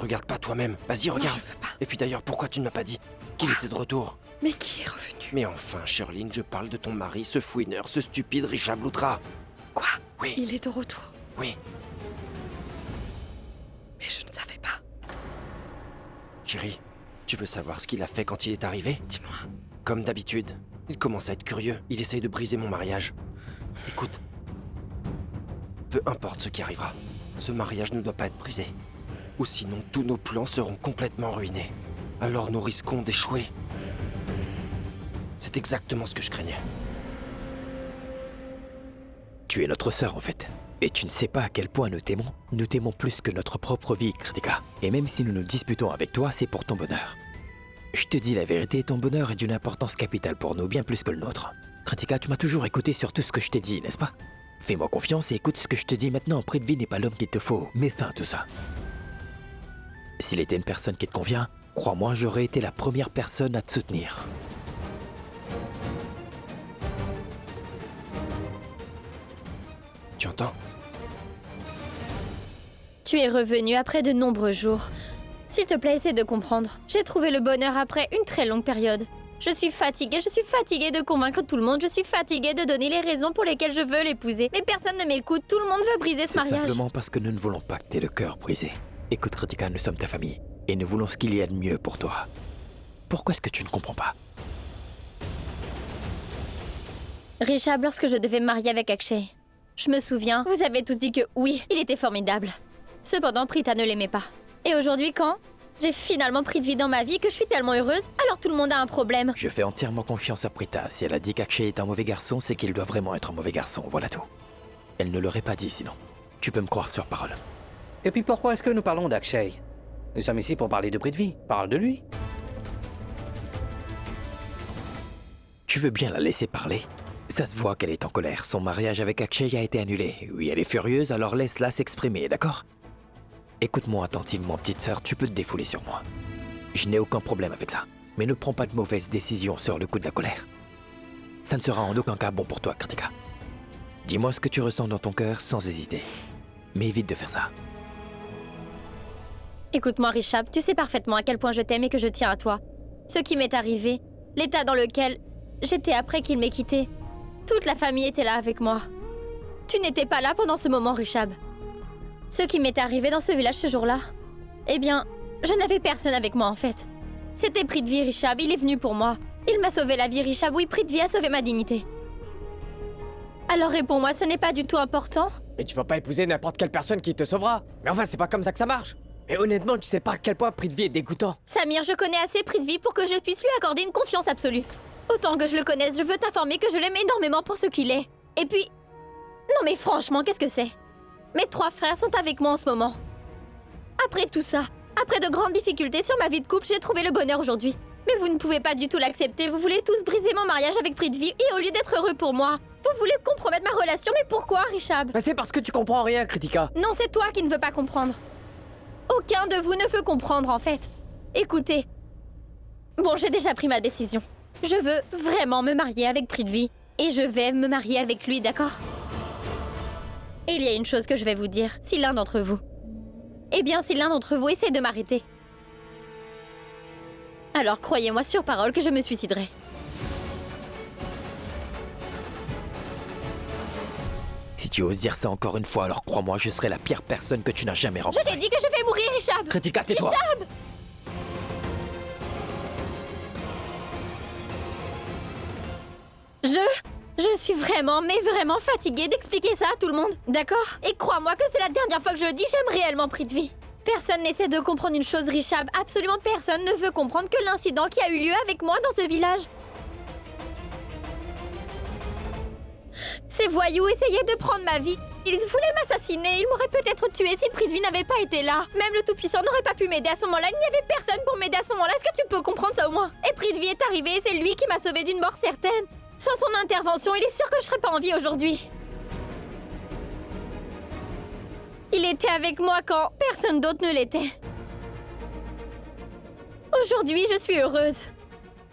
regarde pas toi-même. Vas-y, regarde. Non, je veux pas. Et puis d'ailleurs, pourquoi tu ne m'as pas dit qu'il était de retour? Mais qui est revenu? Mais enfin, Sherline, je parle de ton mari, ce fouineur, ce stupide Richard Loutra. Quoi? Oui, Il est de retour. oui. Mais je ne savais pas. Chérie, tu veux savoir ce qu'il a fait quand il est arrivé? Dis-moi. Comme d'habitude, il commence à être curieux. Il essaye de briser mon mariage. Écoute, peu importe ce qui arrivera, ce mariage ne doit pas être brisé. Ou sinon, tous nos plans seront complètement ruinés. Alors nous risquons d'échouer. C'est exactement ce que je craignais. Tu es notre sœur en fait. Et tu ne sais pas à quel point nous t'aimons. Nous t'aimons plus que notre propre vie, Kritika. Et même si nous nous disputons avec toi, c'est pour ton bonheur. Je te dis la vérité, ton bonheur est d'une importance capitale pour nous, bien plus que le nôtre. Kritika, tu m'as toujours écouté sur tout ce que je t'ai dit, n'est-ce pas? Fais-moi confiance et écoute ce que je te dis maintenant. Prithvi n'est pas l'homme qu'il te faut. Mets fin à tout ça. S'il était une personne qui te convient, crois-moi, j'aurais été la première personne à te soutenir. Tu entends? Tu es revenu après de nombreux jours. S'il te plaît, essaie de comprendre. J'ai trouvé le bonheur après une très longue période. Je suis fatiguée de convaincre tout le monde, je suis fatiguée de donner les raisons pour lesquelles je veux l'épouser. Mais personne ne m'écoute, tout le monde veut briser ce C'est mariage. simplement parce que nous ne voulons pas que t'aies le cœur brisé. Écoute, Kritika, nous sommes ta famille, et nous voulons ce qu'il y a de mieux pour toi. Pourquoi est-ce que tu ne comprends pas? Rishabh, lorsque je devais me marier avec Akshay, je me souviens, vous avez tous dit que oui, il était formidable. Cependant, Prita ne l'aimait pas. Et aujourd'hui, quand j'ai finalement pris de vie dans ma vie, que je suis tellement heureuse, alors tout le monde a un problème. Je fais entièrement confiance à Prita. Si elle a dit qu'Akshay est un mauvais garçon, c'est qu'il doit vraiment être un mauvais garçon, voilà tout. Elle ne l'aurait pas dit sinon. Tu peux me croire sur parole. Et puis pourquoi est-ce que nous parlons d'Akshay? Nous sommes ici pour parler de Prithvi. Parle de lui. Tu veux bien la laisser parler? Ça se voit qu'elle est en colère. Son mariage avec Akshay a été annulé. Oui, elle est furieuse, alors laisse-la s'exprimer, d'accord? Écoute-moi attentivement, petite sœur, tu peux te défouler sur moi. Je n'ai aucun problème avec ça. Mais ne prends pas de mauvaises décisions sur le coup de la colère. Ça ne sera en aucun cas bon pour toi, Kritika. Dis-moi ce que tu ressens dans ton cœur sans hésiter. Mais évite de faire ça. Écoute-moi, Rishabh, tu sais parfaitement à quel point je t'aime et que je tiens à toi. Ce qui m'est arrivé, l'état dans lequel j'étais après qu'il m'ait quitté. Toute la famille était là avec moi. Tu n'étais pas là pendant ce moment, Rishabh. Ce qui m'est arrivé dans ce village ce jour-là, eh bien, je n'avais personne avec moi en fait. C'était Prithvi, Rishabh, il est venu pour moi. Il m'a sauvé la vie, Rishabh, oui, Prithvi a sauvé ma dignité. Alors réponds-moi, ce n'est pas du tout important? Mais tu vas pas épouser n'importe quelle personne qui te sauvera. Mais enfin, c'est pas comme ça que ça marche. Et honnêtement, tu sais pas à quel point Prithvi est dégoûtant. Samir, je connais assez Prithvi pour que je puisse lui accorder une confiance absolue. Autant que je le connaisse, je veux t'informer que je l'aime énormément pour ce qu'il est. Et puis... Non mais franchement, qu'est-ce que c'est? Mes 3 frères sont avec moi en ce moment. Après tout ça, après de grandes difficultés sur ma vie de couple, j'ai trouvé le bonheur aujourd'hui. Mais vous ne pouvez pas du tout l'accepter, vous voulez tous briser mon mariage avec Prithvi et au lieu d'être heureux pour moi, vous voulez compromettre ma relation, mais pourquoi, Rishabh? Bah c'est parce que tu comprends rien, Kritika. Non, c'est toi qui ne veux pas comprendre. Aucun de vous ne veut comprendre, en fait. Écoutez. Bon, j'ai déjà pris ma décision. Je veux vraiment me marier avec Prithvi. Et je vais me marier avec lui, d'accord? Et il y a une chose que je vais vous dire. Si l'un d'entre vous... Eh bien, si l'un d'entre vous essaie de m'arrêter, alors croyez-moi sur parole que je me suiciderai. Si tu oses dire ça encore une fois, alors crois-moi, je serai la pire personne que tu n'as jamais Je rencontrée. t'ai dit que je vais mourir, Rishabh! Kritika, tais-toi! Rishabh! Je suis vraiment, mais vraiment fatiguée d'expliquer ça à tout le monde, d'accord? Et crois-moi que c'est la dernière fois que je le dis, j'aime réellement Prithvi. Personne n'essaie de comprendre une chose, Rishabh. Absolument personne ne veut comprendre que l'incident qui a eu lieu avec moi dans ce village. Ces voyous essayaient de prendre ma vie. Ils voulaient m'assassiner, ils m'auraient peut-être tué si Prithvi n'avait pas été là. Même le Tout-Puissant n'aurait pas pu m'aider à ce moment-là, il n'y avait personne pour m'aider à ce moment-là. Est-ce que tu peux comprendre ça au moins? Et Prithvi est arrivé et c'est lui qui m'a sauvée d'une mort certaine. Sans son intervention, il est sûr que je serais pas en vie aujourd'hui. Il était avec moi quand personne d'autre ne l'était. Aujourd'hui, je suis heureuse.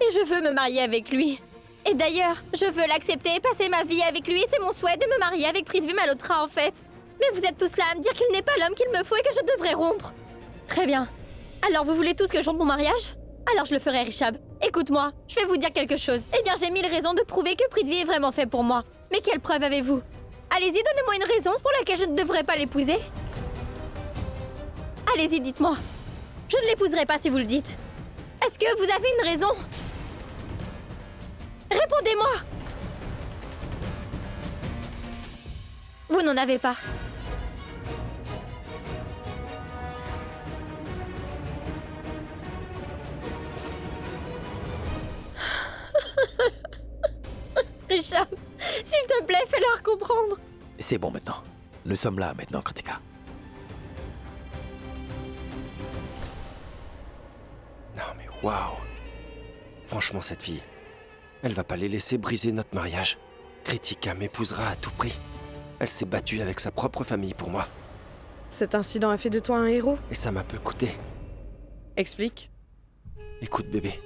Et je veux me marier avec lui. Et d'ailleurs, je veux l'accepter et passer ma vie avec lui. C'est mon souhait de me marier avec Prithvi Malhotra, en fait. Mais vous êtes tous là à me dire qu'il n'est pas l'homme qu'il me faut et que je devrais rompre. Très bien. Alors vous voulez tous que je rompe mon mariage? Alors je le ferai, Rishab. Écoute-moi, je vais vous dire quelque chose. Eh bien, j'ai 1000 raisons de prouver que Prithvi est vraiment fait pour moi. Mais quelle preuve avez-vous? Allez-y, donnez-moi une raison pour laquelle je ne devrais pas l'épouser. Allez-y, dites-moi. Je ne l'épouserai pas si vous le dites. Est-ce que vous avez une raison? Répondez-moi! Vous n'en avez pas. Richard, s'il te plaît, fais-leur comprendre. C'est bon maintenant. Nous sommes là maintenant, Kritika. Non mais waouh. Franchement, cette fille, elle va pas les laisser briser notre mariage. Kritika m'épousera à tout prix. Elle s'est battue avec sa propre famille pour moi. Cet incident a fait de toi un héros? Et ça m'a peu coûté. Explique. Écoute, bébé.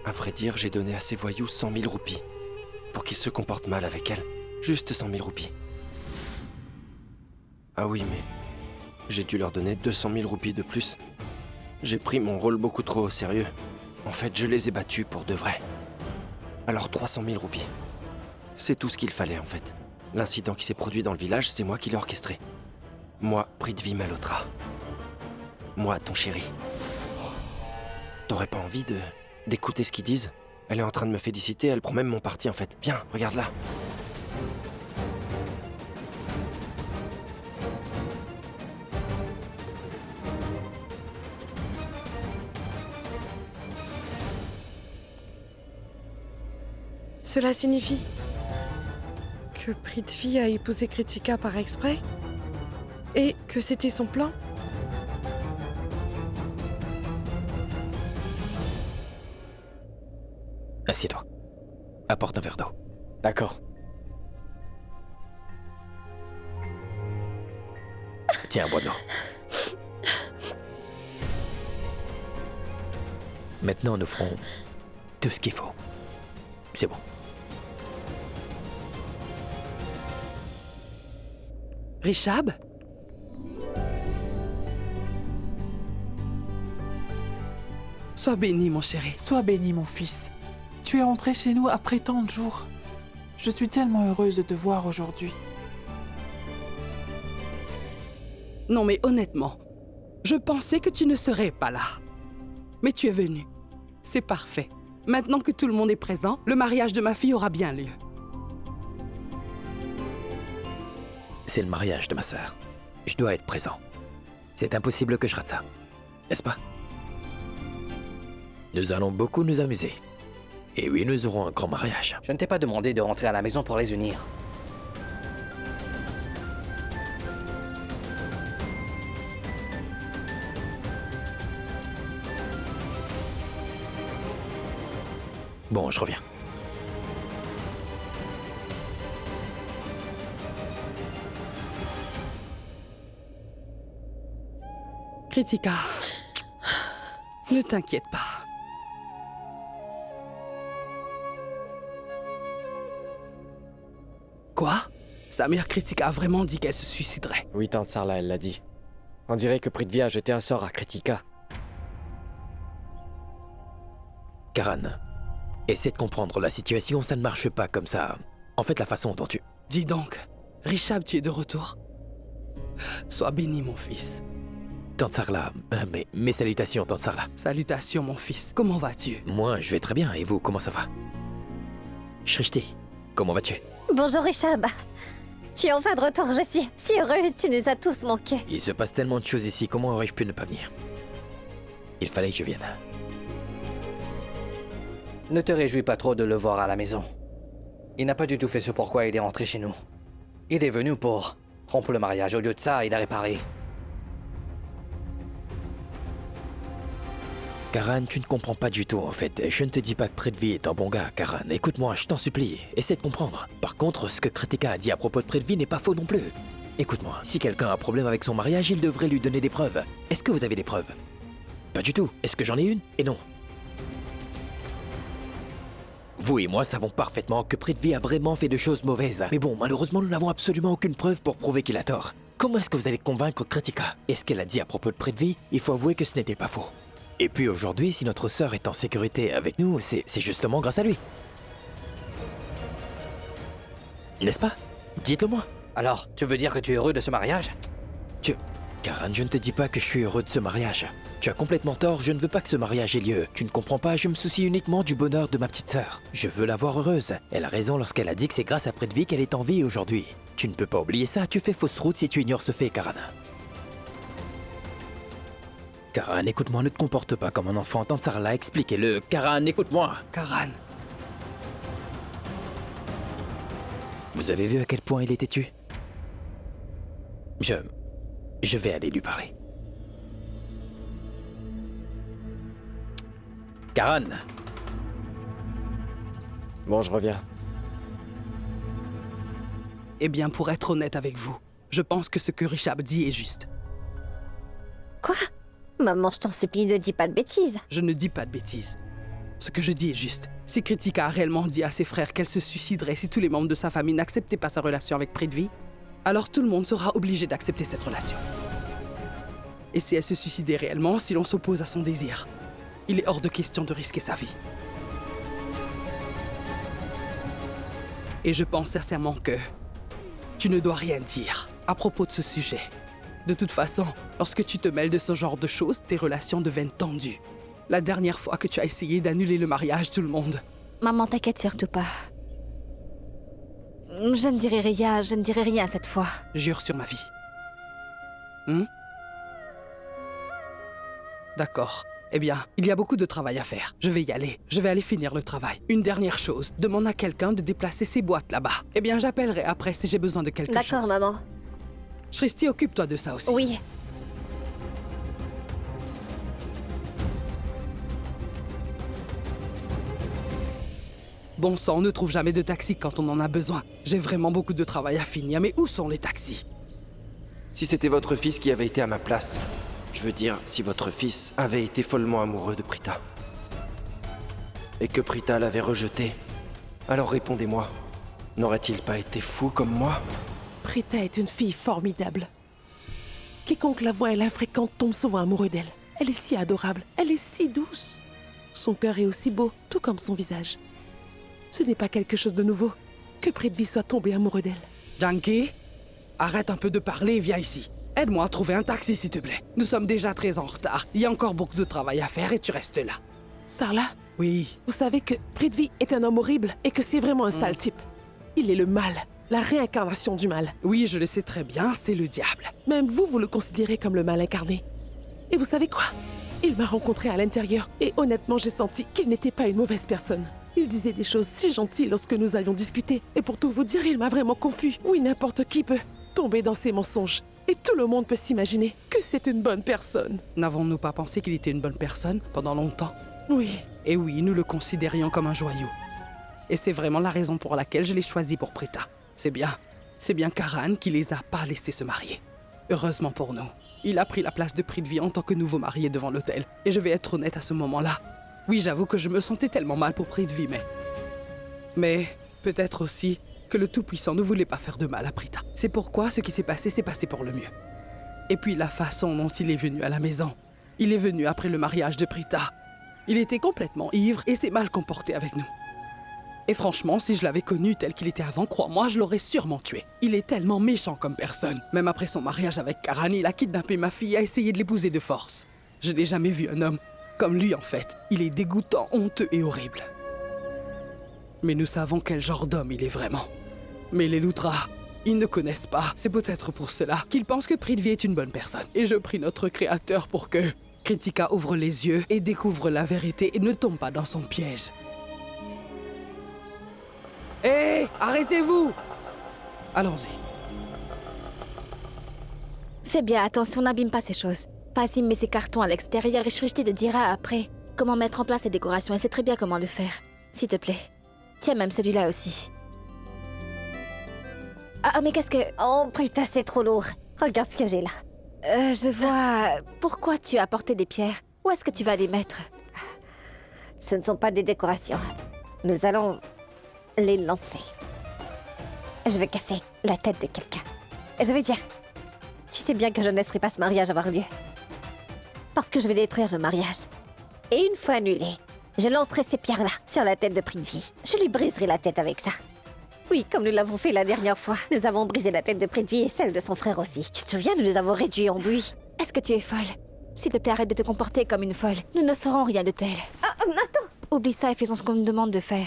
À vrai dire, j'ai donné à ces voyous 100 000 roupies. Pour qu'ils se comportent mal avec elle. Juste 100 000 roupies. Ah oui, mais... j'ai dû leur donner 200 000 roupies de plus. J'ai pris mon rôle beaucoup trop au sérieux. En fait, je les ai battus pour de vrai. Alors 300 000 roupies. C'est tout ce qu'il fallait, en fait. L'incident qui s'est produit dans le village, c'est moi qui l'ai orchestré. Moi, Prithvi Malhotra. Moi, ton chéri. T'aurais pas envie d'écouter ce qu'ils disent? Elle est en train de me féliciter, elle prend même mon parti, en fait. Viens, regarde là. Cela signifie que Prithvi a épousé Kritika par exprès? Et que c'était son plan? Assieds-toi. Apporte un verre d'eau. D'accord. Tiens, bois de l'eau. Maintenant, nous ferons tout ce qu'il faut. C'est bon. Rishab? Sois béni, mon chéri. Sois béni, mon fils. Tu es rentré chez nous après tant de jours. Je suis tellement heureuse de te voir aujourd'hui. Non mais honnêtement, je pensais que tu ne serais pas là. Mais tu es venu. C'est parfait. Maintenant que tout le monde est présent, le mariage de ma fille aura bien lieu. C'est le mariage de ma sœur. Je dois être présent. C'est impossible que je rate ça. N'est-ce pas? Nous allons beaucoup nous amuser. Et oui, nous aurons un grand mariage. Je ne t'ai pas demandé de rentrer à la maison pour les unir. Bon, je reviens. Kritika, ne t'inquiète pas. Quoi? Sa mère Kritika a vraiment dit qu'elle se suiciderait. Oui, tante Sarla, elle l'a dit. On dirait que Prithvi a jeté un sort à Kritika. Karan, essaie de comprendre la situation, ça ne marche pas comme ça. En fait, la façon dont tu... Dis donc, Rishab, tu es de retour? Sois béni, mon fils. Tante Sarla, mes salutations, Tante Sarla. Salutations, mon fils. Comment vas-tu? Moi, je vais très bien, et vous, comment ça va? Shrishti, comment vas-tu? Bonjour, Rishab. Tu es enfin de retour, je suis si heureuse, tu nous as tous manqué. Il se passe tellement de choses ici, comment aurais-je pu ne pas venir? Il fallait que je vienne. Ne te réjouis pas trop de le voir à la maison. Il n'a pas du tout fait ce pourquoi il est rentré chez nous. Il est venu pour rompre le mariage. Au lieu de ça, il a réparé. Karan, tu ne comprends pas du tout, en fait. Je ne te dis pas que Prithvi est un bon gars, Karan. Écoute-moi, je t'en supplie. Essaie de comprendre. Par contre, ce que Kritika a dit à propos de Prithvi n'est pas faux non plus. Écoute-moi, si quelqu'un a un problème avec son mariage, il devrait lui donner des preuves. Est-ce que vous avez des preuves? Pas du tout. Est-ce que j'en ai une? Et non. Vous et moi savons parfaitement que Prithvi a vraiment fait de choses mauvaises. Mais bon, malheureusement, nous n'avons absolument aucune preuve pour prouver qu'il a tort. comment est-ce que vous allez convaincre Kritika? Et ce qu'elle a dit à propos de Prithvi, il faut avouer que ce n'était pas faux. Et puis aujourd'hui, si notre sœur est en sécurité avec nous, c'est justement grâce à lui. N'est-ce pas? Dites-le-moi. Alors, tu veux dire que tu es heureux de ce mariage? Karan, je ne te dis pas que je suis heureux de ce mariage. Tu as complètement tort, je ne veux pas que ce mariage ait lieu. Tu ne comprends pas, je me soucie uniquement du bonheur de ma petite sœur. Je veux la voir heureuse. Elle a raison lorsqu'elle a dit que c'est grâce à Prithvi qu'elle est en vie aujourd'hui. Tu ne peux pas oublier ça, tu fais fausse route si tu ignores ce fait, Karan. Karan, écoute-moi, ne te comporte pas comme un enfant. Tante Sarla, expliquez-le. Karan, écoute-moi. Karan, Vous avez vu à quel point il est têtu? Je vais aller lui parler. Karan! Bon, je reviens. eh bien, pour être honnête avec vous, je pense que ce que Rishab dit est juste. Quoi? Maman, je t'en supplie, ne dis pas de bêtises. Je ne dis pas de bêtises. Ce que je dis est juste. Si Kritika a réellement dit à ses frères qu'elle se suiciderait si tous les membres de sa famille n'acceptaient pas sa relation avec Prithvi, alors tout le monde sera obligé d'accepter cette relation. Et si elle se suicidait réellement, si l'on s'oppose à son désir, il est hors de question de risquer sa vie. Et je pense sincèrement que tu ne dois rien dire à propos de ce sujet. De toute façon, lorsque tu te mêles de ce genre de choses, tes relations deviennent tendues. La dernière fois que tu as essayé d'annuler le mariage, tout le monde... Maman, t'inquiète surtout pas. Je ne dirai rien cette fois. Jure sur ma vie. D'accord. Eh bien, il y a beaucoup de travail à faire. Je vais y aller. Je vais aller finir le travail. Une dernière chose. Demande à quelqu'un de déplacer ses boîtes là-bas. Eh bien, j'appellerai après si j'ai besoin de quelque chose. D'accord, maman. Shristi, occupe-toi de ça aussi. Oui. Bon sang, on ne trouve jamais de taxi quand on en a besoin. J'ai vraiment beaucoup de travail à finir, mais où sont les taxis? Si c'était votre fils qui avait été à ma place, je veux dire, si votre fils avait été follement amoureux de Prita, et que Prita l'avait rejeté, alors répondez-moi, n'aurait-il pas été fou comme moi? Prita est une fille formidable. Quiconque la voit et la fréquente tombe souvent amoureux d'elle. Elle est si adorable, elle est si douce. Son cœur est aussi beau, tout comme son visage. Ce n'est pas quelque chose de nouveau que Prithvi soit tombé amoureux d'elle. Janki, arrête un peu de parler et viens ici. Aide-moi à trouver un taxi, s'il te plaît. Nous sommes déjà très en retard. Il y a encore beaucoup de travail à faire et tu restes là. Sarla, Oui. vous savez que Prithvi est un homme horrible et que c'est vraiment un sale type. Il est le mal, la réincarnation du mal. Oui, je le sais très bien, c'est le diable. Même vous le considérez comme le mal incarné. Et vous savez quoi? Il m'a rencontré à l'intérieur et honnêtement, j'ai senti qu'il n'était pas une mauvaise personne. Il disait des choses si gentilles lorsque nous avions discuté. Et pour tout vous dire, il m'a vraiment confus. Oui, n'importe qui peut tomber dans ses mensonges. Et tout le monde peut s'imaginer que c'est une bonne personne. N'avons-nous pas pensé qu'il était une bonne personne pendant longtemps? Oui. Et oui, nous le considérions comme un joyau. Et c'est vraiment la raison pour laquelle je l'ai choisi pour Prita. C'est bien Karan qui les a pas laissés se marier. Heureusement pour nous. Il a pris la place de Prithvi en tant que nouveau marié devant l'autel. Et je vais être honnête à ce moment-là. Oui, j'avoue que je me sentais tellement mal pour Prithvi, mais peut-être aussi que le Tout-Puissant ne voulait pas faire de mal à Prita. C'est pourquoi ce qui s'est passé pour le mieux. Et puis la façon dont il est venu à la maison. Il est venu après le mariage de Prita. Il était complètement ivre et s'est mal comporté avec nous. Et franchement, si je l'avais connu tel qu'il était avant, crois-moi, je l'aurais sûrement tué. Il est tellement méchant comme personne. Même après son mariage avec Karan, il a kidnappé ma fille et a essayé de l'épouser de force. Je n'ai jamais vu un homme comme lui en fait. Il est dégoûtant, honteux et horrible. Mais nous savons quel genre d'homme il est vraiment. Mais les Loutras, ils ne connaissent pas. C'est peut-être pour cela qu'ils pensent que Prithvi est une bonne personne. Et je prie notre Créateur pour que Kritika ouvre les yeux et découvre la vérité et ne tombe pas dans son piège. Hé, arrêtez-vous! Allons-y. C'est bien, attention, n'abîme pas ces choses. Passim met ses cartons à l'extérieur et Shrishti te dira après comment mettre en place ces décorations. Elle sait très bien comment le faire. S'il te plaît. Tiens, même celui-là aussi. Ah, mais qu'est-ce que... Oh putain, c'est trop lourd. Regarde ce que j'ai là. Je vois... Pourquoi tu as apporté des pierres? Où est-ce que tu vas les mettre? Ce ne sont pas des décorations. Nous allons les lancer. Je vais casser la tête de quelqu'un. Je veux dire, Tu sais bien que je ne laisserai pas ce mariage avoir lieu. Parce que je vais détruire le mariage. Et une fois annulé, je lancerai ces pierres-là sur la tête de Prithvi. Je lui briserai la tête avec ça. Oui, comme nous l'avons fait la dernière fois. Nous avons brisé la tête de Prithvi et celle de son frère aussi. Tu te souviens, nous les avons réduits en buis. Est-ce que tu es folle? S'il te plaît, arrête de te comporter comme une folle. Nous ne ferons rien de tel. Attends. Oublie ça et faisons ce qu'on nous demande de faire.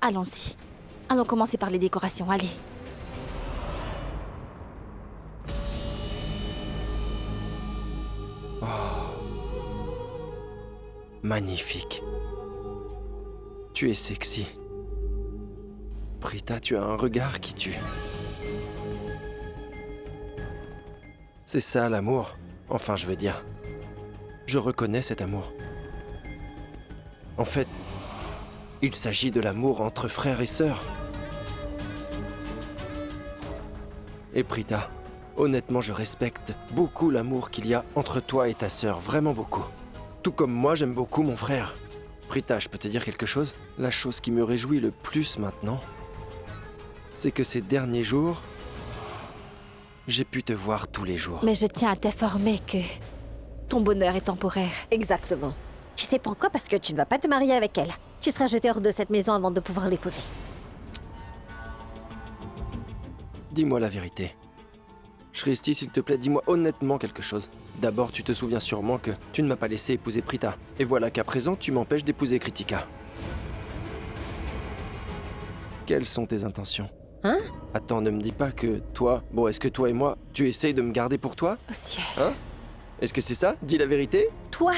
Allons-y. Allons commencer par les décorations, allez. Magnifique. Tu es sexy. Prita, tu as un regard qui tue. C'est ça l'amour. Enfin, je veux dire. Je reconnais cet amour. En fait, il s'agit de l'amour entre frères et sœurs. Et Prita, honnêtement, je respecte beaucoup l'amour qu'il y a entre toi et ta sœur, vraiment beaucoup. Tout comme moi, j'aime beaucoup mon frère. Prita, je peux te dire quelque chose? La chose qui me réjouit le plus maintenant, c'est que ces derniers jours, j'ai pu te voir tous les jours. Mais je tiens à t'informer que ton bonheur est temporaire. Exactement. Tu sais pourquoi? Parce que tu ne vas pas te marier avec elle. Tu seras jeté hors de cette maison avant de pouvoir l'épouser. Dis-moi la vérité. Shristi, s'il te plaît, dis-moi honnêtement quelque chose. D'abord, tu te souviens sûrement que tu ne m'as pas laissé épouser Prita. Et voilà qu'à présent, tu m'empêches d'épouser Kritika. Quelles sont tes intentions? Hein? Attends, ne me dis pas que toi... Bon, est-ce que toi et moi, tu essayes de me garder pour toi? Oh ciel. Hein? Est-ce que c'est ça? Dis la vérité? Toi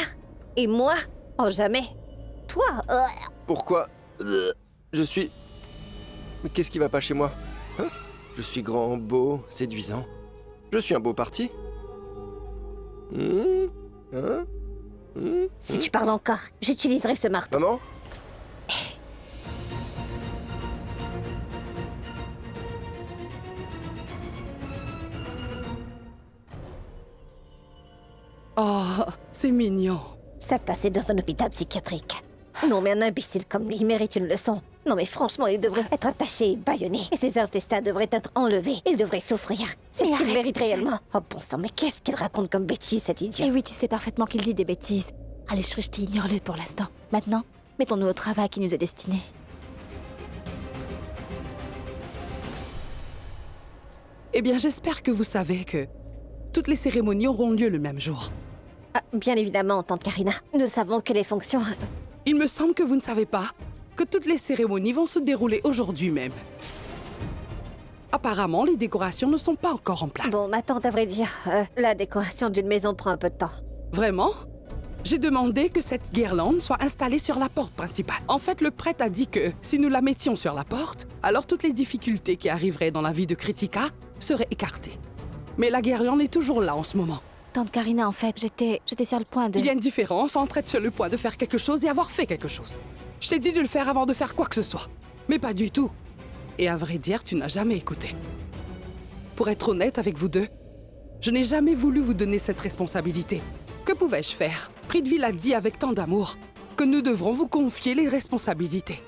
et moi? Oh, jamais. Toi Pourquoi? Je suis... Mais qu'est-ce qui va pas chez moi? Hein? Je suis grand, beau, séduisant. Je suis un beau parti. Hein? Si tu parles encore, j'utiliserai ce marteau. Maman? Oh, c'est mignon. Ça passait dans un hôpital psychiatrique. Non, mais un imbécile comme lui mérite une leçon. Non, mais franchement, il devrait être attaché et bâillonné. Et ses intestins devraient être enlevés. Il devrait souffrir. C'est Mais ce qu'il arrête, mérite Michel. réellement. Oh, bon sang, mais qu'est-ce qu'il raconte comme bêtise, cet idiot? Et oui, tu sais parfaitement qu'il dit des bêtises. Allez, Shrishti, ignore-le pour l'instant. Maintenant, mettons-nous au travail qui nous est destiné. Eh bien, j'espère que vous savez que toutes les cérémonies auront lieu le même jour. Ah, bien évidemment, tante Karina. Nous savons que les fonctions... Il me semble que vous ne savez pas que toutes les cérémonies vont se dérouler aujourd'hui même. Apparemment, les décorations ne sont pas encore en place. Bon, ma tante, à vrai dire, la décoration d'une maison prend un peu de temps. Vraiment? J'ai demandé que cette guirlande soit installée sur la porte principale. En fait, le prêtre a dit que si nous la mettions sur la porte, alors toutes les difficultés qui arriveraient dans la vie de Kritika seraient écartées. Mais la guirlande est toujours là en ce moment. Tante Karina, en fait, j'étais sur le point de... Il y a une différence entre être sur le point de faire quelque chose et avoir fait quelque chose. Je t'ai dit de le faire avant de faire quoi que ce soit. Mais pas du tout. Et à vrai dire, tu n'as jamais écouté. Pour être honnête avec vous deux, je n'ai jamais voulu vous donner cette responsabilité. Que pouvais-je faire? Prithvi l'a dit avec tant d'amour que nous devrons vous confier les responsabilités.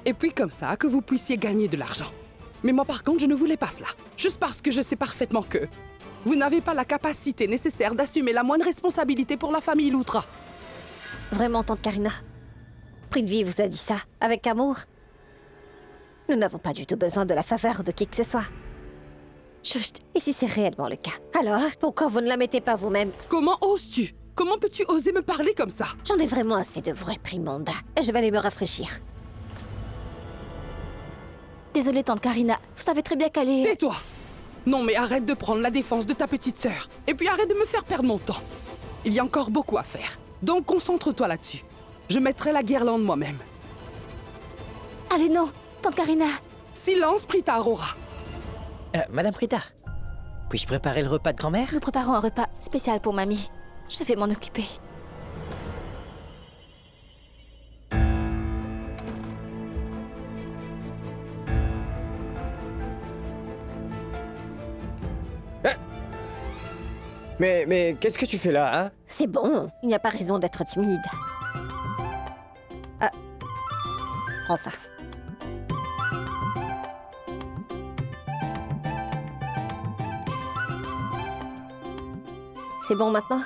Et puis comme ça, que vous puissiez gagner de l'argent. Mais moi par contre, je ne voulais pas cela. Juste parce que je sais parfaitement que vous n'avez pas la capacité nécessaire d'assumer la moindre responsabilité pour la famille Loutra. Vraiment, tante Karina. Prithvi vous a dit ça, avec amour. Nous n'avons pas du tout besoin de la faveur de qui que ce soit. Chut. Et si c'est réellement le cas, alors pourquoi vous ne la mettez pas vous-même? Comment oses-tu? Comment peux-tu oser me parler comme ça? J'en ai vraiment assez de vos réprimandes. Et je vais aller me rafraîchir. Désolée, tante Karina. Vous savez très bien qu'elle est... Tais-toi! Non mais arrête de prendre la défense de ta petite sœur. Et puis arrête de me faire perdre mon temps. Il y a encore beaucoup à faire. Donc concentre-toi là-dessus. Je mettrai la guirlande moi-même. Allez, non, tante Karina. Silence, Prita Aurora. Madame Prita, puis-je préparer le repas de grand-mère? Nous préparons un repas spécial pour mamie. Je vais m'en occuper. Mais qu'est-ce que tu fais là, hein? C'est bon, il n'y a pas raison d'être timide. Ah. Prends ça. C'est bon maintenant?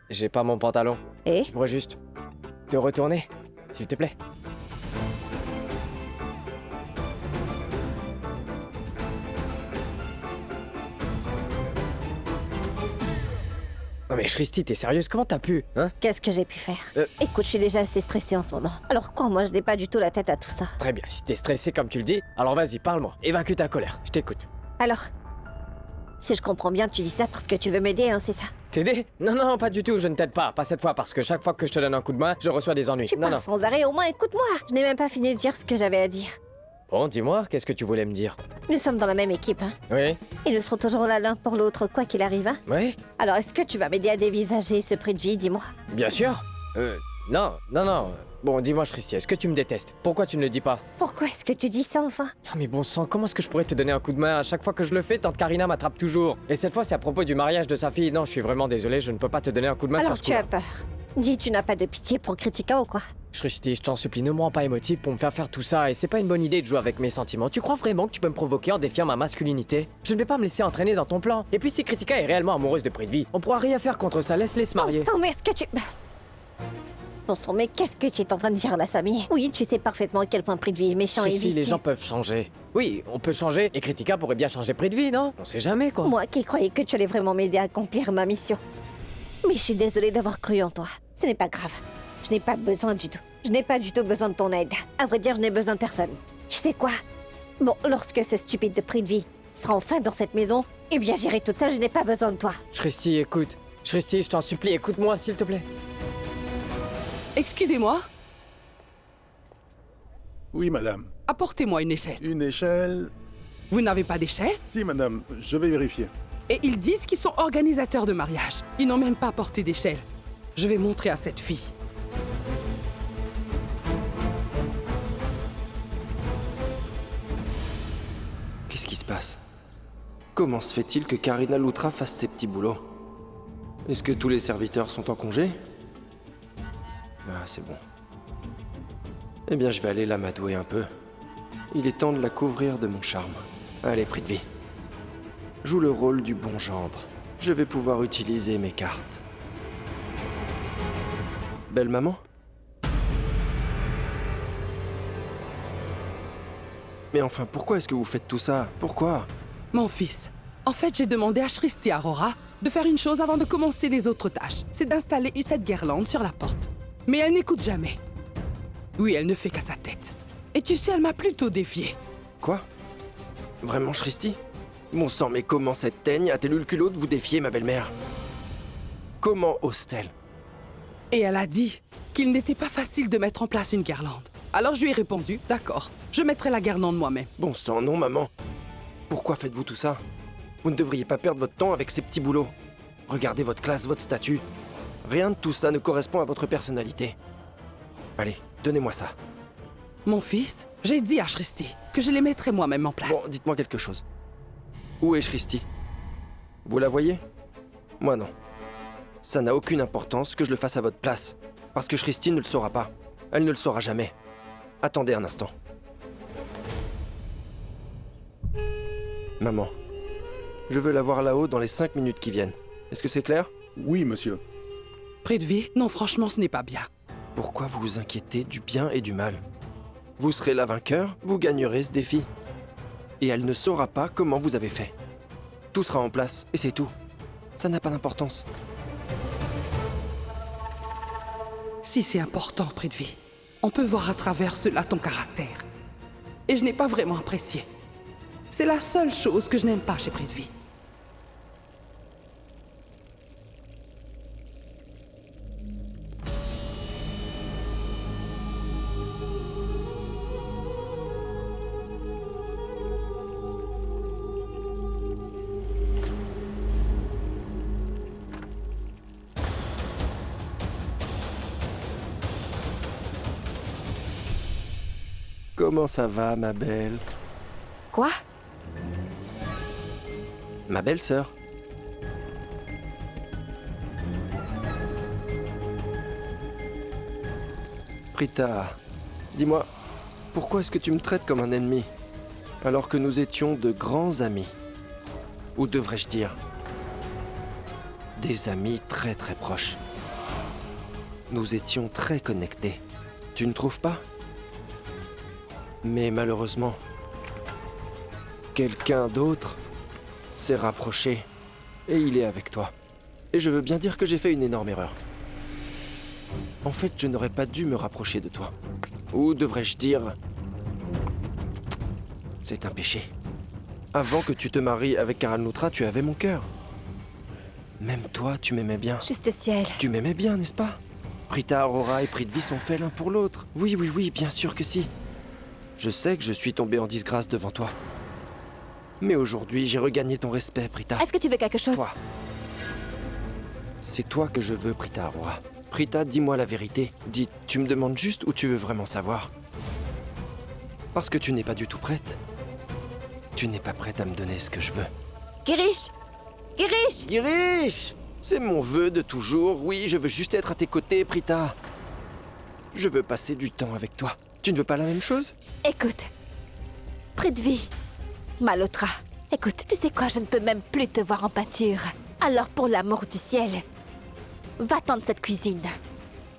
J'ai pas mon pantalon. Et? Tu pourrais juste te retourner, s'il te plaît. Non mais Shristi, t'es sérieuse? Comment t'as pu, hein? Qu'est-ce que j'ai pu faire? Écoute, je suis déjà assez stressée en ce moment. Alors crois-moi, je n'ai pas du tout la tête à tout ça. Très bien, si t'es stressée comme tu le dis, alors vas-y, parle-moi. Évacue ta colère, je t'écoute. Alors, si je comprends bien, tu dis ça parce que tu veux m'aider, hein, c'est ça? T'aider? Non, non, pas du tout, je ne t'aide pas. Pas cette fois, parce que chaque fois que je te donne un coup de main, je reçois des ennuis. Tu Non, parles non. sans arrêt, au moins écoute-moi. Je n'ai même pas fini de dire ce que j'avais à dire. Bon, dis-moi, qu'est-ce que tu voulais me dire? Nous sommes dans la même équipe, hein. Oui? Et nous serons toujours là l'un pour l'autre, quoi qu'il arrive, hein. Oui? Alors, est-ce que tu vas m'aider à dévisager ce prix de vie, dis-moi? Bien sûr. Non, non, non. Bon, dis-moi, Shristi, est-ce que tu me détestes? Pourquoi tu ne le dis pas? Pourquoi est-ce que tu dis ça, enfin? Ah mais bon sang, comment est-ce que je pourrais te donner un coup de main? À chaque fois que je le fais, tante Karina m'attrape toujours. Et cette fois, c'est à propos du mariage de sa fille. Non, je suis vraiment désolé, je ne peux pas te donner un coup de main Alors sur ce tu as coup-là. peur. Dis, tu n'as pas de pitié pour Kritika ou quoi? Shristi, je t'en supplie, ne me rends pas émotif pour me faire tout ça, et c'est pas une bonne idée de jouer avec mes sentiments. Tu crois vraiment que tu peux me provoquer en défiant ma masculinité? Je ne vais pas me laisser entraîner dans ton plan. Et puis si Kritika est réellement amoureuse de Prix de Vie, on pourra rien faire contre ça, laisse-les se marier. Bon sang, mais est-ce que tu... Bon sang, mais qu'est-ce que tu es en train de dire là, Samy? Oui, tu sais parfaitement à quel point Prix de Vie est méchant et Si, vicieux. les gens peuvent changer. Oui, on peut changer, et Kritika pourrait bien changer Prix de Vie, non? On sait jamais, quoi. Moi qui croyais que tu allais vraiment m'aider à accomplir ma mission. Mais je suis désolée d'avoir cru en toi. Ce n'est pas grave. Je n'ai pas besoin du tout. Je n'ai pas du tout besoin de ton aide. À vrai dire, je n'ai besoin de personne. Tu sais quoi? Bon, lorsque ce stupide de Prix de Vie sera enfin dans cette maison, eh bien j'irai toute seule, je n'ai pas besoin de toi. Shristi, écoute. Shristi, je t'en supplie, écoute-moi, s'il te plaît. Excusez-moi, Oui, madame. apportez-moi une échelle. Une échelle... Vous n'avez pas d'échelle? Si, madame, je vais vérifier. Et ils disent qu'ils sont organisateurs de mariage. Ils n'ont même pas apporté d'échelle. Je vais montrer à cette fille. Qu'est-ce qui se passe? Comment se fait-il que Karina Loutra fasse ses petits boulots? Est-ce que tous les serviteurs sont en congé? Ah, c'est bon. Eh bien, je vais aller l'amadouer un peu. Il est temps de la couvrir de mon charme. Allez, Prix de Vie. Joue le rôle du bon gendre. Je vais pouvoir utiliser mes cartes. Belle maman? Mais enfin, pourquoi est-ce que vous faites tout ça? Pourquoi? Mon fils, en fait, j'ai demandé à Shristi Arora de faire une chose avant de commencer les autres tâches. C'est d'installer cette guirlande sur la porte. Mais elle n'écoute jamais. Oui, elle ne fait qu'à sa tête. Et tu sais, elle m'a plutôt défiée. Quoi? Vraiment, Shristi? Mon sang, mais comment cette teigne a-t-elle eu le culot de vous défier, ma belle-mère? Comment ose-t-elle? Et elle a dit qu'il n'était pas facile de mettre en place une guirlande. Alors je lui ai répondu, d'accord, je mettrai la guirlande moi-même. Bon sang, non, maman. Pourquoi faites-vous tout ça? Vous ne devriez pas perdre votre temps avec ces petits boulots. Regardez votre classe, votre statut. Rien de tout ça ne correspond à votre personnalité. Allez, donnez-moi ça. Mon fils, j'ai dit à Shristi que je les mettrais moi-même en place. Bon, dites-moi quelque chose. Où est Shristi? Vous la voyez? Moi non. Ça n'a aucune importance que je le fasse à votre place. Parce que Shristi ne le saura pas. Elle ne le saura jamais. Attendez un instant. Maman, je veux la voir là-haut dans les 5 minutes qui viennent. Est-ce que c'est clair? Oui, monsieur. Prix de Vie, non, franchement, ce n'est pas bien. Pourquoi vous vous inquiétez du bien et du mal? Vous serez la vainqueur, vous gagnerez ce défi. Et elle ne saura pas comment vous avez fait. Tout sera en place, et c'est tout. Ça n'a pas d'importance. Si c'est important, Prix de Vie, on peut voir à travers cela ton caractère. Et je n'ai pas vraiment apprécié. C'est la seule chose que je n'aime pas chez Prix de Vie. Comment ça va, ma belle? Quoi? Ma belle-sœur. Prita, dis-moi, pourquoi est-ce que tu me traites comme un ennemi, alors que nous étions de grands amis? Ou devrais-je dire, des amis très très proches. Nous étions très connectés. Tu ne trouves pas? Mais malheureusement, quelqu'un d'autre s'est rapproché et il est avec toi. Et je veux bien dire que j'ai fait une énorme erreur. En fait, je n'aurais pas dû me rapprocher de toi. Ou devrais-je dire... C'est un péché. Avant que tu te maries avec Karan-Lutra, tu avais mon cœur. Même toi, tu m'aimais bien. Juste ciel. Tu m'aimais bien, n'est-ce pas? Prita, Aurora et Prithvi sont faits l'un pour l'autre. Oui, oui, oui, bien sûr que si. Je sais que je suis tombé en disgrâce devant toi. Mais aujourd'hui, j'ai regagné ton respect, Prita. Est-ce que tu veux quelque chose? Toi. C'est toi que je veux, Prita, Aurora. Prita, dis-moi la vérité. Dis, tu me demandes juste ou tu veux vraiment savoir? Parce que tu n'es pas du tout prête. Tu n'es pas prête à me donner ce que je veux. Girish! Girish! Girish! C'est mon vœu de toujours. Oui, je veux juste être à tes côtés, Prita. Je veux passer du temps avec toi. Tu ne veux pas la même chose? Écoute. Prithvi. Malhotra. Écoute, tu sais quoi, je ne peux même plus te voir en peinture. Alors pour l'amour du ciel, va-t'en de cette cuisine.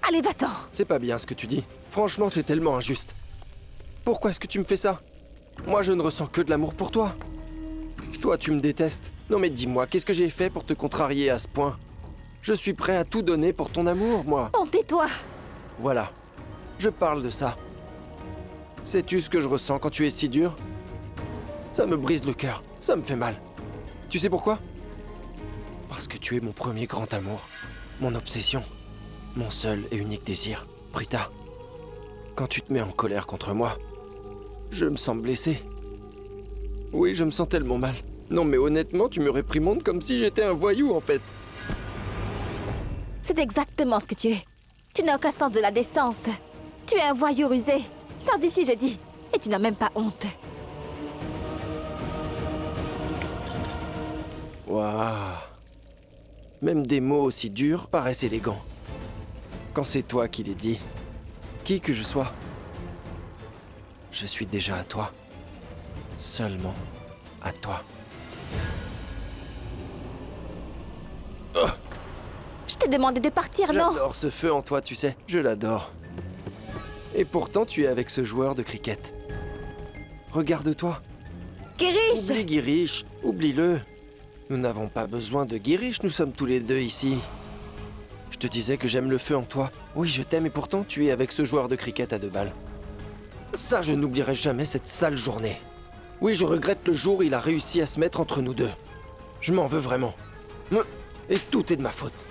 Allez, va-t'en. C'est pas bien ce que tu dis. Franchement, c'est tellement injuste. Pourquoi est-ce que tu me fais ça? Moi, je ne ressens que de l'amour pour toi. Toi, tu me détestes. Non mais dis-moi, qu'est-ce que j'ai fait pour te contrarier à ce point? Je suis prêt à tout donner pour ton amour, moi. Bon, tais-toi. Voilà. Je parle de ça. Sais-tu ce que je ressens quand tu es si dur? Ça me brise le cœur. Ça me fait mal. Tu sais pourquoi? Parce que tu es mon premier grand amour. Mon obsession. Mon seul et unique désir. Prita, quand tu te mets en colère contre moi, je me sens blessé. Oui, je me sens tellement mal. Non mais honnêtement, tu me réprimandes comme si j'étais un voyou en fait. C'est exactement ce que tu es. Tu n'as aucun sens de la décence. Tu es un voyou rusé. Sors d'ici, je dis. Et tu n'as même pas honte. Waouh. Même des mots aussi durs paraissent élégants. Quand c'est toi qui les dis, qui que je sois, je suis déjà à toi. Seulement à toi. Oh, Je t'ai demandé de partir, non? j'adore ce feu en toi, tu sais. Je l'adore. Et pourtant, tu es avec ce joueur de cricket. Regarde-toi. Girish! Oublie Girish. Oublie-le. Nous n'avons pas besoin de Girish, nous sommes tous les deux ici. Je te disais que j'aime le feu en toi. Oui, je t'aime et pourtant tu es avec ce joueur de cricket à 2 balles. Ça, je n'oublierai jamais cette sale journée. Oui, je regrette le jour où il a réussi à se mettre entre nous deux. Je m'en veux vraiment. Et tout est de ma faute.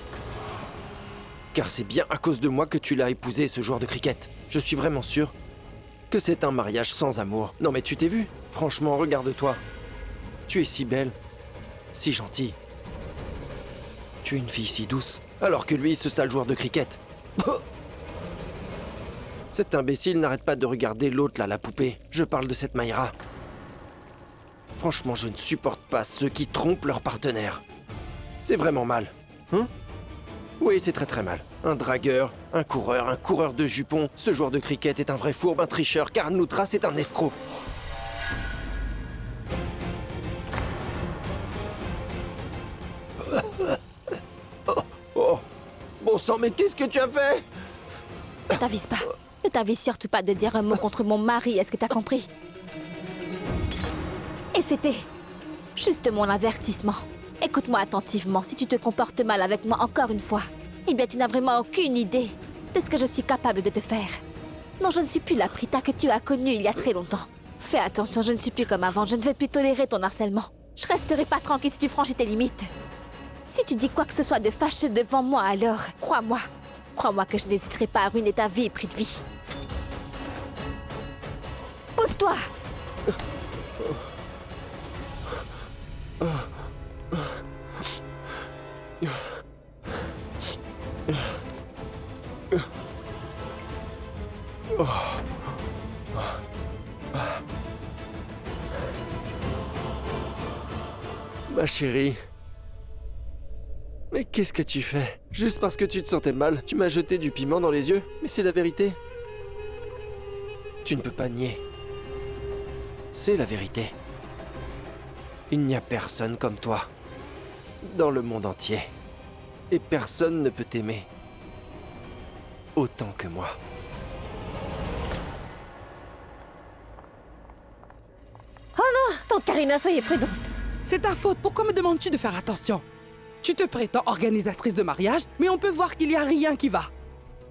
Car c'est bien à cause de moi que tu l'as épousé, ce joueur de cricket. Je suis vraiment sûr que c'est un mariage sans amour. Non mais tu t'es vu? Franchement, regarde-toi. Tu es si belle. Si gentil. Tu es une fille si douce. Alors que lui, ce sale joueur de cricket. Cet imbécile n'arrête pas de regarder l'autre là, la poupée. Je parle de cette Mayra. Franchement, je ne supporte pas ceux qui trompent leur partenaire. C'est vraiment mal. Hein? Oui, c'est très très mal. Un dragueur, un coureur de jupons. Ce joueur de cricket est un vrai fourbe, un tricheur. Karan-Lutra, c'est un escroc. Oh, bon sang, mais qu'est-ce que tu as fait? Ne t'avise pas. Ne t'avise surtout pas de dire un mot contre mon mari, est-ce que t'as compris? Et c'était juste mon avertissement. Écoute-moi attentivement, si tu te comportes mal avec moi encore une fois, eh bien tu n'as vraiment aucune idée de ce que je suis capable de te faire. Non, je ne suis plus la Prita que tu as connue il y a très longtemps. Fais attention, je ne suis plus comme avant, je ne vais plus tolérer ton harcèlement. Je resterai pas tranquille si tu franchis tes limites. Si tu dis quoi que ce soit de fâcheux devant moi, alors, crois-moi. Crois-moi que je n'hésiterai pas à ruiner ta vie, Prithvi. Pousse-toi! Ma chérie. Mais qu'est-ce que tu fais? Juste parce que tu te sentais mal, tu m'as jeté du piment dans les yeux. Mais c'est la vérité. Tu ne peux pas nier. C'est la vérité. Il n'y a personne comme toi. Dans le monde entier. Et personne ne peut t'aimer autant que moi. Tante Karina, soyez prudente. C'est ta faute. Pourquoi me demandes-tu de faire attention? Tu te prétends organisatrice de mariage, mais on peut voir qu'il n'y a rien qui va.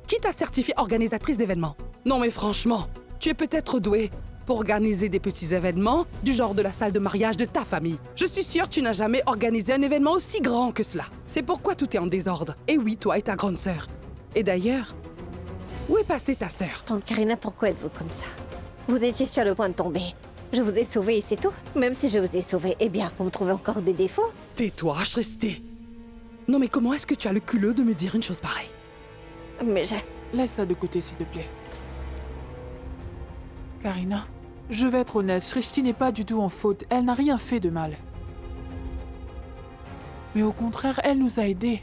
Qui t'a certifiée organisatrice d'événements? Non mais franchement, tu es peut-être douée pour organiser des petits événements du genre de la salle de mariage de ta famille. Je suis sûre que tu n'as jamais organisé un événement aussi grand que cela. C'est pourquoi tout est en désordre. Et oui, toi et ta grande sœur. Et d'ailleurs, où est passée ta sœur? Tante Karina, pourquoi êtes-vous comme ça? Vous étiez sur le point de tomber. Je vous ai sauvé et c'est tout. Même si je vous ai sauvé, eh bien, vous me trouvez encore des défauts? Tais-toi, Shresti. Non mais comment est-ce que tu as le culot de me dire une chose pareille? Mais je... Laisse ça de côté, s'il te plaît. Karina, je vais être honnête, Shrishti n'est pas du tout en faute. Elle n'a rien fait de mal. Mais au contraire, elle nous a aidés.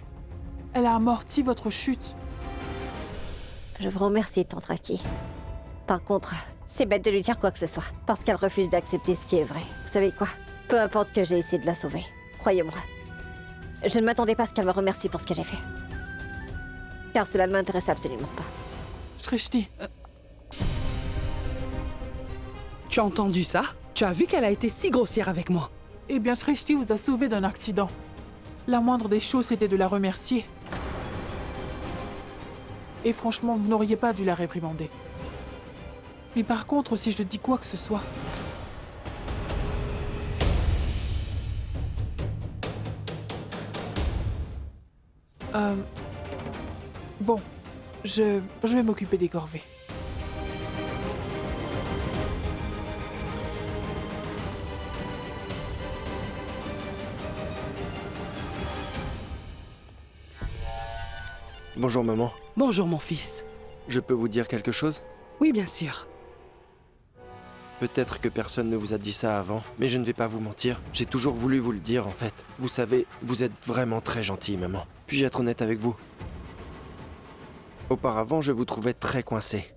Elle a amorti votre chute. Je vous remercie, Tante Raki. Par contre, c'est bête de lui dire quoi que ce soit, parce qu'elle refuse d'accepter ce qui est vrai. Vous savez quoi? Peu importe que j'ai essayé de la sauver. Croyez-moi. Je ne m'attendais pas à ce qu'elle me remercie pour ce que j'ai fait. Car cela ne m'intéresse absolument pas. Shrishti, Tu as entendu ça? Tu as vu qu'elle a été si grossière avec moi. eh bien, Shrishti vous a sauvé d'un accident. La moindre des choses, c'était de la remercier. Et franchement, vous n'auriez pas dû la réprimander. Mais par contre, si je dis quoi que ce soit... Bon, je vais m'occuper des corvées. Bonjour maman. Bonjour mon fils. Je peux vous dire quelque chose? Oui, bien sûr. Peut-être que personne ne vous a dit ça avant, mais je ne vais pas vous mentir. J'ai toujours voulu vous le dire en fait. Vous savez, vous êtes vraiment très gentille, maman. Puis-je être honnête avec vous? Auparavant, je vous trouvais très coincée.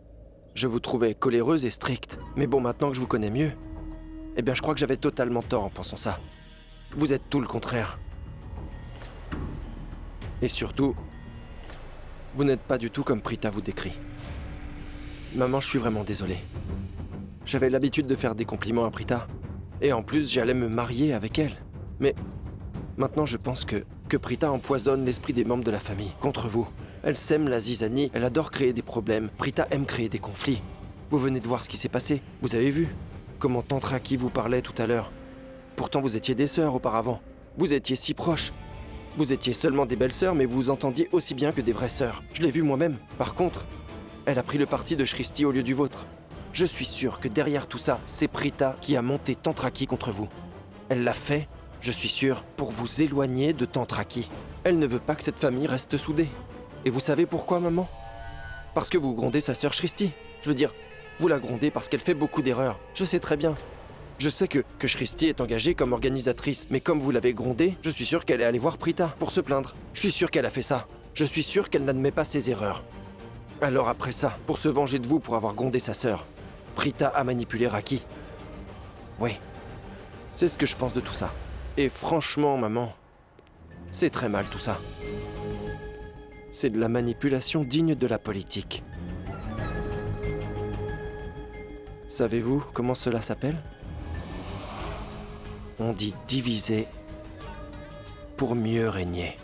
Je vous trouvais coléreuse et stricte. Mais bon, maintenant que je vous connais mieux, eh bien je crois que j'avais totalement tort en pensant ça. Vous êtes tout le contraire. Et surtout, vous n'êtes pas du tout comme Prita vous décrit. Maman, je suis vraiment désolé. J'avais l'habitude de faire des compliments à Prita. Et en plus, j'allais me marier avec elle. Mais maintenant, je pense que Prita empoisonne l'esprit des membres de la famille contre vous. Elle sème la zizanie, elle adore créer des problèmes. Prita aime créer des conflits. Vous venez de voir ce qui s'est passé. Vous avez vu comment Tante Raki vous parlait tout à l'heure. Pourtant, vous étiez des sœurs auparavant. Vous étiez si proches. Vous étiez seulement des belles sœurs, mais vous vous entendiez aussi bien que des vraies sœurs. Je l'ai vu moi-même. Par contre, elle a pris le parti de Shrishti au lieu du vôtre. Je suis sûr que derrière tout ça, c'est Prita qui a monté Tante Raki contre vous. Elle l'a fait, je suis sûr, pour vous éloigner de Tante Raki. Elle ne veut pas que cette famille reste soudée. Et vous savez pourquoi, maman? Parce que vous grondez sa sœur Shrishti. Je veux dire, vous la grondez parce qu'elle fait beaucoup d'erreurs. Je sais très bien. Je sais que Shrishti est engagée comme organisatrice, mais comme vous l'avez grondée, je suis sûr qu'elle est allée voir Prita pour se plaindre. Je suis sûr qu'elle a fait ça. Je suis sûr qu'elle n'admet pas ses erreurs. Alors après ça, pour se venger de vous pour avoir grondé sa sœur, Prita a manipulé Raki. Oui. C'est ce que je pense de tout ça. Et franchement, maman, c'est très mal tout ça. C'est de la manipulation digne de la politique. Savez-vous comment cela s'appelle? On dit diviser pour mieux régner.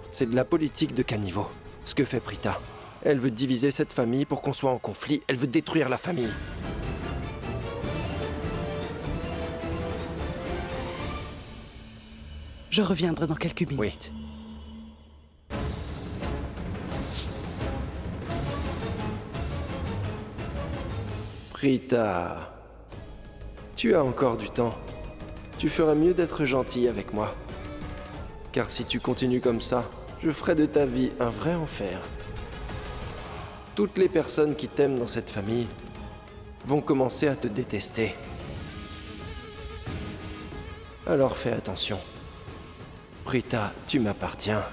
C'est de la politique de caniveau, ce que fait Prita. Elle veut diviser cette famille pour qu'on soit en conflit. Elle veut détruire la famille. Je reviendrai dans quelques minutes. Oui. Prita, tu as encore du temps. Tu ferais mieux d'être gentille avec moi. Car si tu continues comme ça, je ferai de ta vie un vrai enfer. Toutes les personnes qui t'aiment dans cette famille vont commencer à te détester. Alors fais attention. Prita, tu m'appartiens.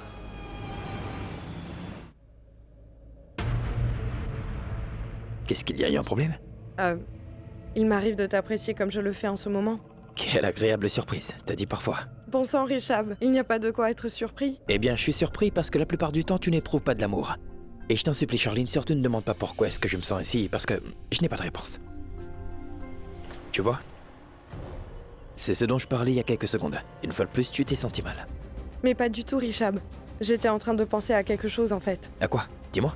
Qu'est-ce qu'il y a eu un problème? Il m'arrive de t'apprécier comme je le fais en ce moment. Quelle agréable surprise, t'as dit parfois. Bon sang, Richab, il n'y a pas de quoi être surpris. Eh bien, je suis surpris parce que la plupart du temps, tu n'éprouves pas de l'amour. Et je t'en supplie, Charline, surtout ne demande pas pourquoi est-ce que je me sens ainsi, parce que je n'ai pas de réponse. Tu vois? C'est ce dont je parlais il y a quelques secondes. Une fois de plus, tu t'es senti mal. Mais pas du tout, Richab. J'étais en train de penser à quelque chose, en fait. À quoi? Dis-moi.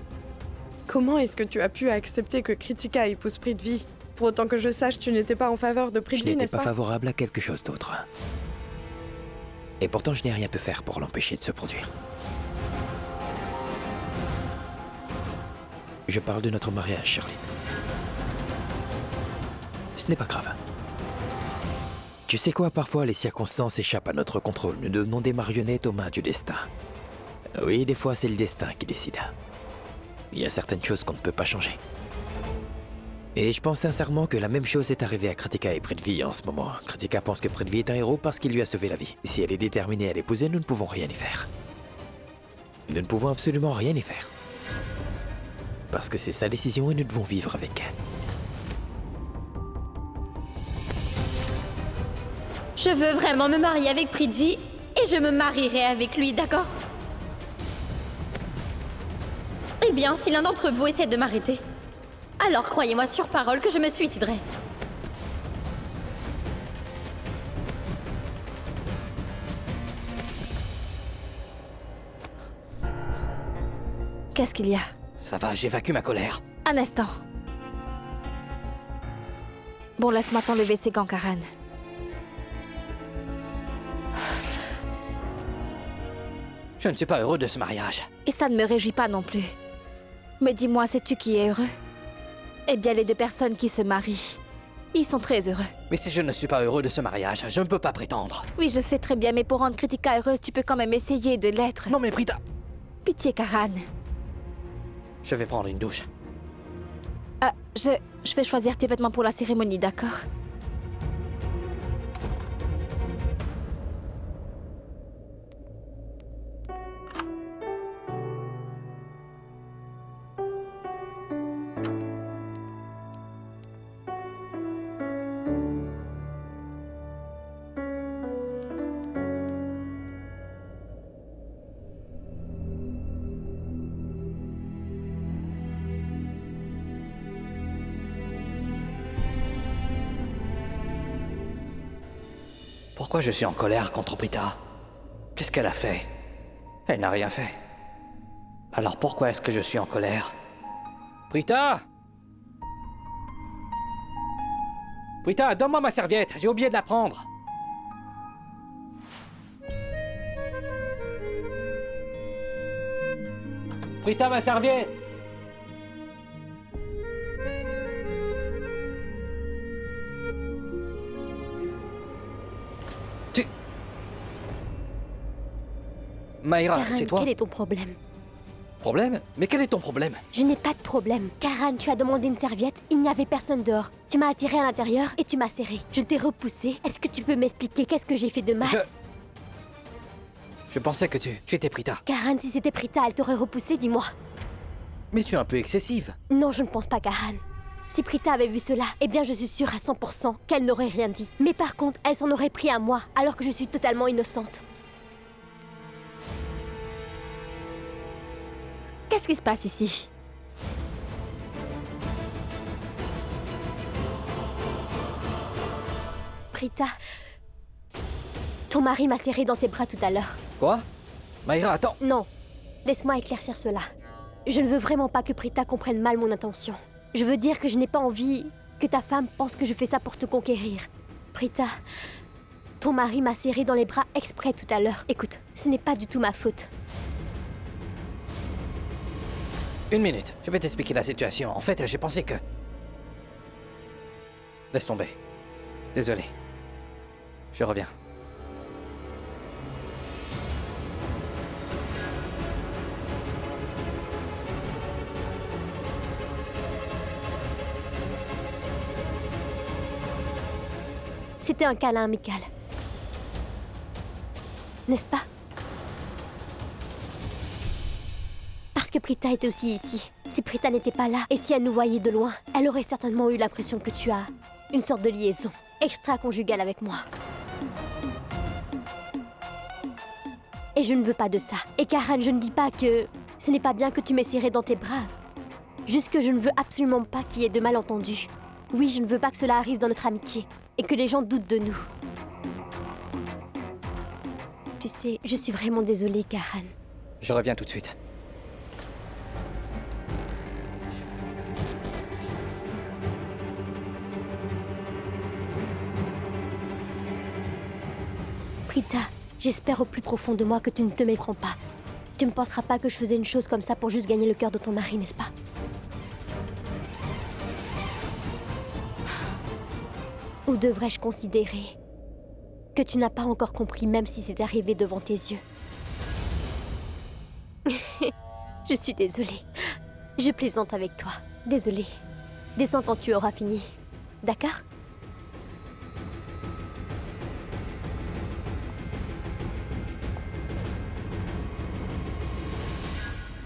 Comment est-ce que tu as pu accepter que Kritika épouse Prithvi? Pour autant que je sache, tu n'étais pas en faveur de Je Prithvi, n'étais n'est-ce pas pas? favorable à quelque chose d'autre. Et pourtant, je n'ai rien pu faire pour l'empêcher de se produire. Je parle de notre mariage, Charline. Ce n'est pas grave. Tu sais quoi, parfois les circonstances échappent à notre contrôle. Nous devenons des marionnettes aux mains du destin. Oui, des fois c'est le destin qui décide. Il y a certaines choses qu'on ne peut pas changer. Et je pense sincèrement que la même chose est arrivée à Kritika et Prithvi en ce moment. Kritika pense que Prithvi est un héros parce qu'il lui a sauvé la vie. Si elle est déterminée à l'épouser, nous ne pouvons rien y faire. Nous ne pouvons absolument rien y faire. Parce que c'est sa décision et nous devons vivre avec elle. Je veux vraiment me marier avec Prithvi et je me marierai avec lui, d'accord? Eh bien, si l'un d'entre vous essaie de m'arrêter, alors croyez-moi sur parole que je me suiciderai. Qu'est-ce qu'il y a? Ça va, j'évacue ma colère. Un instant. Bon, laisse-moi t'enlever ces gants, Karan. Je ne suis pas heureux de ce mariage. Et ça ne me réjouit pas non plus. Mais dis-moi, sais-tu qui est heureux? Eh bien, les deux personnes qui se marient. Ils sont très heureux. Mais si je ne suis pas heureux de ce mariage, je ne peux pas prétendre. Oui, je sais très bien, mais pour rendre Kritika heureuse, tu peux quand même essayer de l'être. Non mais Prita... Pitié, Karan. Je vais prendre une douche. Je vais choisir tes vêtements pour la cérémonie, d'accord? Pourquoi je suis en colère contre Prita? Qu'est-ce qu'elle a fait? Elle n'a rien fait. Alors pourquoi est-ce que je suis en colère? Prita! Prita, donne-moi ma serviette, j'ai oublié de la prendre. Prita, ma serviette! Maïra, Karan, c'est toi? quel est ton problème? Problème? Mais quel est ton problème? Je n'ai pas de problème. Karan, tu as demandé une serviette, il n'y avait personne dehors. Tu m'as attiré à l'intérieur et tu m'as serré. Je t'ai repoussé. Est-ce que tu peux m'expliquer qu'est-ce que j'ai fait de mal? Je pensais que tu étais Prita. Karan, si c'était Prita, elle t'aurait repoussé, dis-moi. Mais tu es un peu excessive. Non, je ne pense pas, Karan. Si Prita avait vu cela, eh bien je suis sûre à 100% qu'elle n'aurait rien dit. Mais par contre, elle s'en aurait pris à moi, alors que je suis totalement innocente. Qu'est-ce qui se passe ici? Prita, ton mari m'a serré dans ses bras tout à l'heure. Quoi? Maïra, attends. Non, laisse-moi éclaircir cela. Je ne veux vraiment pas que Prita comprenne mal mon intention. Je veux dire que je n'ai pas envie que ta femme pense que je fais ça pour te conquérir. Prita, ton mari m'a serré dans les bras exprès tout à l'heure. Écoute, ce n'est pas du tout ma faute. Une minute, je vais t'expliquer la situation. En fait, j'ai pensé que... Laisse tomber. Désolé. Je reviens. C'était un câlin amical. N'est-ce pas? Parce que Prita était aussi ici. Si Prita n'était pas là, et si elle nous voyait de loin, elle aurait certainement eu l'impression que tu as une sorte de liaison extra-conjugale avec moi. Et je ne veux pas de ça. Et Karan, je ne dis pas que ce n'est pas bien que tu m'aies serré dans tes bras. Juste que je ne veux absolument pas qu'il y ait de malentendus. Oui, je ne veux pas que cela arrive dans notre amitié et que les gens doutent de nous. Tu sais, je suis vraiment désolée, Karan. Je reviens tout de suite. Prita, j'espère au plus profond de moi que tu ne te méprends pas. Tu ne penseras pas que je faisais une chose comme ça pour juste gagner le cœur de ton mari, n'est-ce pas? Ou devrais-je considérer que tu n'as pas encore compris même si c'est arrivé devant tes yeux? Je suis désolée. Je plaisante avec toi. Désolée. Descends quand tu auras fini. D'accord?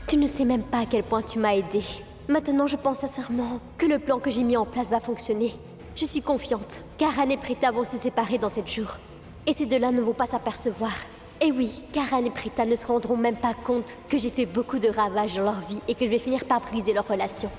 Tu ne sais même pas à quel point tu m'as aidée. Maintenant, je pense sincèrement que le plan que j'ai mis en place va fonctionner. Je suis confiante. Karan et Prita vont se séparer dans 7 jours. Et ces deux-là ne vont pas s'apercevoir. Et oui, Karan et Prita ne se rendront même pas compte que j'ai fait beaucoup de ravages dans leur vie et que je vais finir par briser leur relation.